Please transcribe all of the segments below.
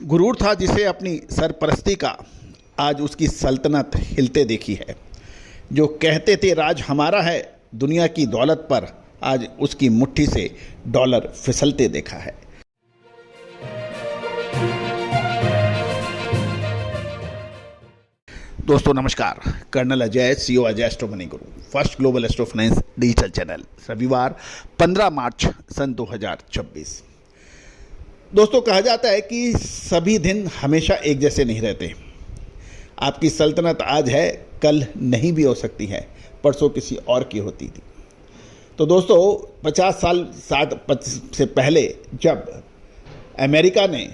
गुरूर था जिसे अपनी सरपरस्ती का, आज उसकी सल्तनत हिलते देखी है। जो कहते थे राज हमारा है दुनिया की दौलत पर, आज उसकी मुट्ठी से डॉलर फिसलते देखा है। दोस्तों नमस्कार, colonel Ajay, CEO Ajay astro money guru, first global astro finance digital channel. रविवार 15 मार्च सन 2026। दोस्तों कहा जाता है कि सभी दिन हमेशा एक जैसे नहीं रहते। आपकी सल्तनत आज है, कल नहीं भी हो सकती है, परसों किसी और की होती थी। तो दोस्तों 50 साल 60 से पहले जब अमेरिका ने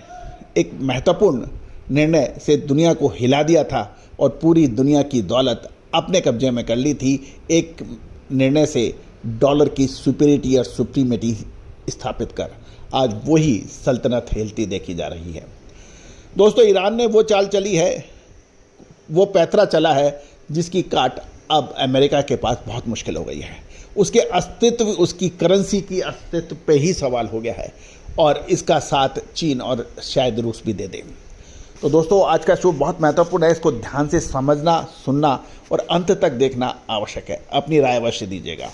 एक महत्वपूर्ण निर्णय से दुनिया को हिला दिया था और पूरी दुनिया की दौलत अपने कब्जे में कर ली थी, एक निर्णय से डॉलर की सुपीरियरिटी और सुप्रीमेटी स्थापित कर, आज वही सल्तनत हिलती देखी जा रही है। दोस्तों ईरान ने वो चाल चली है, वो पैतरा चला है जिसकी काट अब अमेरिका के पास बहुत मुश्किल हो गई है। उसके अस्तित्व, उसकी करेंसी की अस्तित्व पे ही सवाल हो गया है और इसका साथ चीन और शायद रूस भी दे दें। तो दोस्तों आज का शो बहुत महत्वपूर्ण है, इसको ध्यान से समझना, सुनना और अंत तक देखना आवश्यक है। अपनी राय अवश्य दीजिएगा।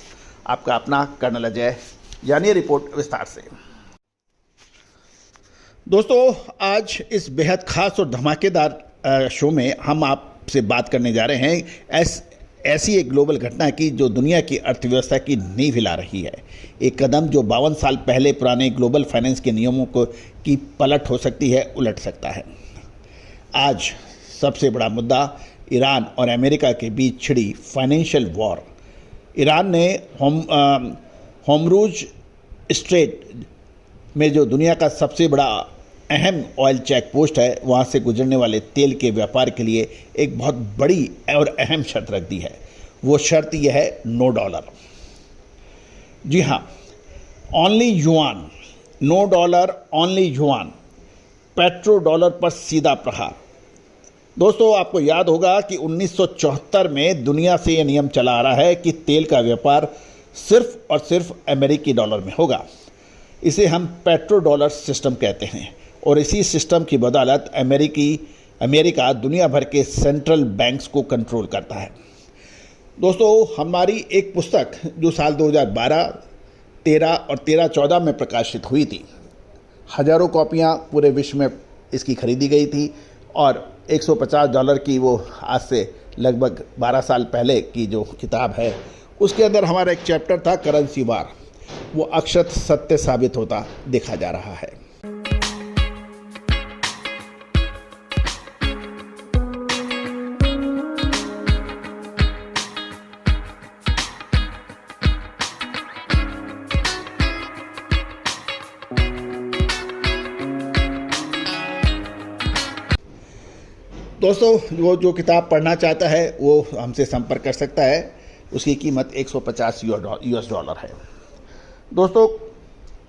आपका अपना कर्नल अजय, जानिए रिपोर्ट विस्तार से। दोस्तों आज इस बेहद खास और धमाकेदार शो में हम आपसे बात करने जा रहे हैं ऐसी एक ग्लोबल घटना की जो दुनिया की अर्थव्यवस्था की नींव हिला रही है। एक कदम जो 52 साल पहले पुराने ग्लोबल फाइनेंस के नियमों की पलट हो सकती है, उलट सकता है। आज सबसे बड़ा मुद्दा ईरान और अमेरिका के बीच छिड़ी फाइनेंशियल वॉर। ईरान ने होर्मुज़ स्ट्रेट में जो दुनिया का सबसे बड़ा अहम ऑयल चेक पोस्ट है, वहाँ से गुजरने वाले तेल के व्यापार के लिए एक बहुत बड़ी और अहम शर्त रख दी है। वो शर्त यह है, नो डॉलर। जी हाँ, only yuan, no dollar, only yuan, petro dollar पर सीधा प्रहार। दोस्तों आपको याद होगा कि 1974 में दुनिया से यह नियम चला आ रहा है कि तेल का व्यापार सिर्फ और सिर्फ अमेरिकी डॉलर में होगा। इसे हम पेट्रो डॉलर सिस्टम कहते हैं और इसी सिस्टम की बदौलत अमेरिका दुनिया भर के सेंट्रल बैंक्स को कंट्रोल करता है। दोस्तों हमारी एक पुस्तक जो साल 2012, 13 और 13-14 में प्रकाशित हुई थी, हज़ारों कॉपियाँ पूरे विश्व में इसकी खरीदी गई थी और $150 की वो आज से लगभग 12 साल पहले की जो किताब है, उसके अंदर हमारा एक चैप्टर था करेंसी वार। वो अक्षत सत्य साबित होता देखा जा रहा है। दोस्तों वो जो किताब पढ़ना चाहता है वो हमसे संपर्क कर सकता है। उसकी कीमत $150 है। दोस्तों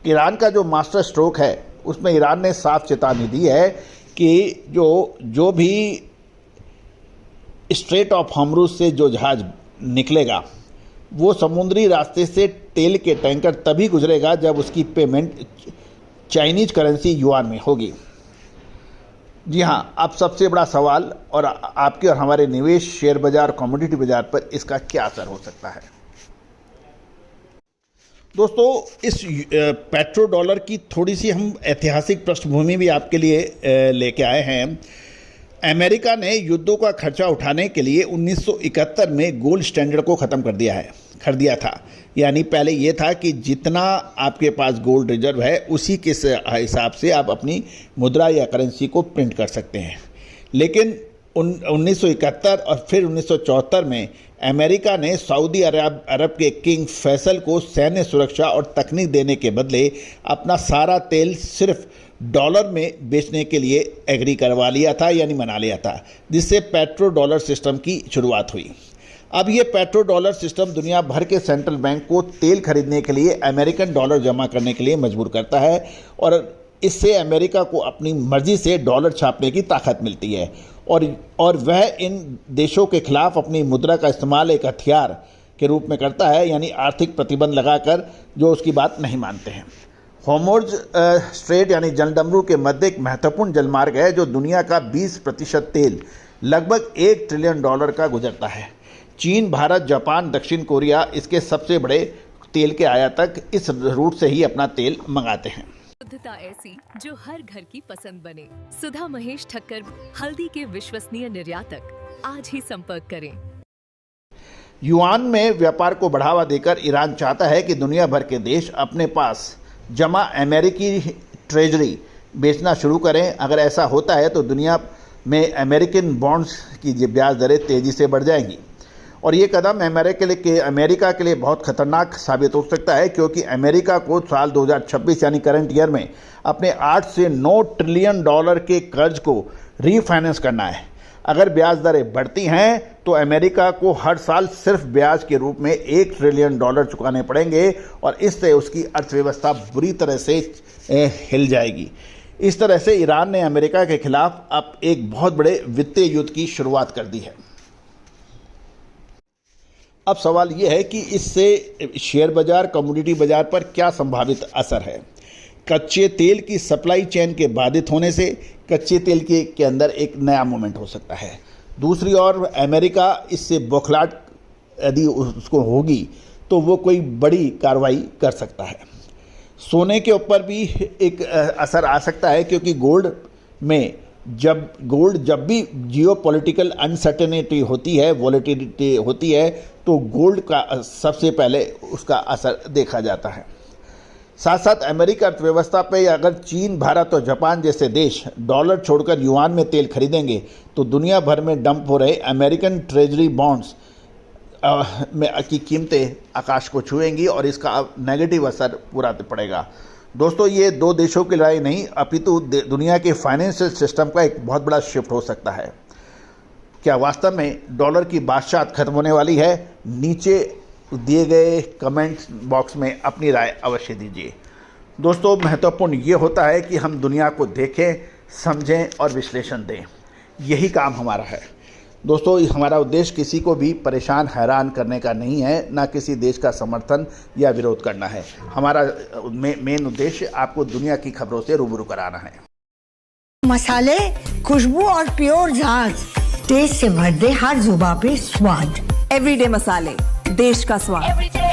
ईरान का जो मास्टर स्ट्रोक है उसमें ईरान ने साफ चेतावनी दी है कि जो भी स्ट्रेट ऑफ होर्मुज़ से जो जहाज़ निकलेगा वो समुद्री रास्ते से तेल के टैंकर तभी गुजरेगा जब उसकी पेमेंट चाइनीज करेंसी युआन में होगी। जी हाँ, अब सबसे बड़ा सवाल और आपके और हमारे निवेश, शेयर बाजार, कमोडिटी बाजार पर इसका क्या असर हो सकता है। दोस्तों इस पेट्रो डॉलर की थोड़ी सी हम ऐतिहासिक पृष्ठभूमि भी आपके लिए लेके आए हैं। अमेरिका ने युद्धों का खर्चा उठाने के लिए 1971 में गोल्ड स्टैंडर्ड को ख़त्म कर दिया था। यानी पहले ये था कि जितना आपके पास गोल्ड रिजर्व है उसी के हिसाब से आप अपनी मुद्रा या करेंसी को प्रिंट कर सकते हैं। लेकिन 1971 और फिर 1974 में अमेरिका ने सऊदी अरब के किंग फैसल को सैन्य सुरक्षा और तकनीक देने के बदले अपना सारा तेल सिर्फ डॉलर में बेचने के लिए एग्री करवा लिया था, यानी मना लिया था, जिससे पेट्रो डॉलर सिस्टम की शुरुआत हुई। अब ये पेट्रो डॉलर सिस्टम दुनिया भर के सेंट्रल बैंक को तेल खरीदने के लिए अमेरिकन डॉलर जमा करने के लिए मजबूर करता है और इससे अमेरिका को अपनी मर्जी से डॉलर छापने की ताकत मिलती है और वह इन देशों के खिलाफ अपनी मुद्रा का इस्तेमाल एक हथियार के रूप में करता है, यानी आर्थिक प्रतिबंध लगाकर जो उसकी बात नहीं मानते हैं। होर्मुज़ स्ट्रेट यानी जलडमरू के मध्य एक महत्वपूर्ण जलमार्ग है जो दुनिया का 20% तेल लगभग $1 ट्रिलियन का गुजरता है। चीन, भारत, जापान, दक्षिण कोरिया इसके सबसे बड़े तेल के आयातक इस रूट से ही अपना तेल मंगाते हैं। शुद्धता ऐसी जो हर घर की पसंद बने। सुधा महेश ठक्कर, हल्दी के विश्वसनीय निर्यातक। आज ही संपर्क करें। युआन में व्यापार को बढ़ावा देकर ईरान चाहता है कि दुनिया भर के देश अपने पास जमा अमेरिकी ट्रेजरी बेचना शुरू करें। अगर ऐसा होता है तो दुनिया में अमेरिकन बॉन्ड्स की ब्याज दरें तेज़ी से बढ़ जाएंगी और ये कदम अमेरिका के लिए बहुत खतरनाक साबित हो सकता है, क्योंकि अमेरिका को साल 2026 यानी करंट ईयर में अपने 8 से 9 ट्रिलियन डॉलर के कर्ज को रीफाइनेंस करना है। अगर ब्याज दरें बढ़ती हैं तो अमेरिका को हर साल सिर्फ ब्याज के रूप में $1 ट्रिलियन चुकाने पड़ेंगे और इससे उसकी अर्थव्यवस्था बुरी तरह से हिल जाएगी। इस तरह से ईरान ने अमेरिका के खिलाफ अब एक बहुत बड़े वित्तीय युद्ध की शुरुआत कर दी है। अब सवाल यह है कि इससे शेयर बाजार, कमोडिटी बाजार पर क्या संभावित असर है। कच्चे तेल की सप्लाई चेन के बाधित होने से कच्चे तेल के अंदर एक नया मूवमेंट हो सकता है। दूसरी ओर अमेरिका इससे बौखलाहट यदि उसको होगी तो वो कोई बड़ी कार्रवाई कर सकता है। सोने के ऊपर भी एक असर आ सकता है, क्योंकि गोल्ड जब भी जियोपॉलिटिकल अनसर्टेनिटी होती है, वॉलेटिलिटी होती है, तो गोल्ड का सबसे पहले उसका असर देखा जाता है। साथ साथ अमेरिका अर्थव्यवस्था पे अगर चीन, भारत और जापान जैसे देश डॉलर छोड़कर युआन में तेल खरीदेंगे तो दुनिया भर में डंप हो रहे अमेरिकन ट्रेजरी बॉन्ड्स की कीमतें आकाश को छुएंगी और इसका नेगेटिव असर पूरा पड़ेगा। दोस्तों, ये दो देशों की लड़ाई नहीं अपितु दुनिया के फाइनेंशियल सिस्टम का एक बहुत बड़ा शिफ्ट हो सकता है। क्या वास्तव में डॉलर की बादशाहत खत्म होने वाली है? नीचे दिए गए कमेंट बॉक्स में अपनी राय अवश्य दीजिए। दोस्तों, महत्वपूर्ण ये होता है कि हम दुनिया को देखें, समझें और विश्लेषण दें। यही काम हमारा है। दोस्तों, हमारा उद्देश्य किसी को भी परेशान, हैरान करने का नहीं है, ना किसी देश का समर्थन या विरोध करना है। हमारा मेन उद्देश्य आपको दुनिया की खबरों से रूबरू कराना है। मसाले, खुशबू और प्योर झांझ, टेस्ट से भर दे हर जुबां पे स्वाद। एवरीडे मसाले, देश का स्वाद।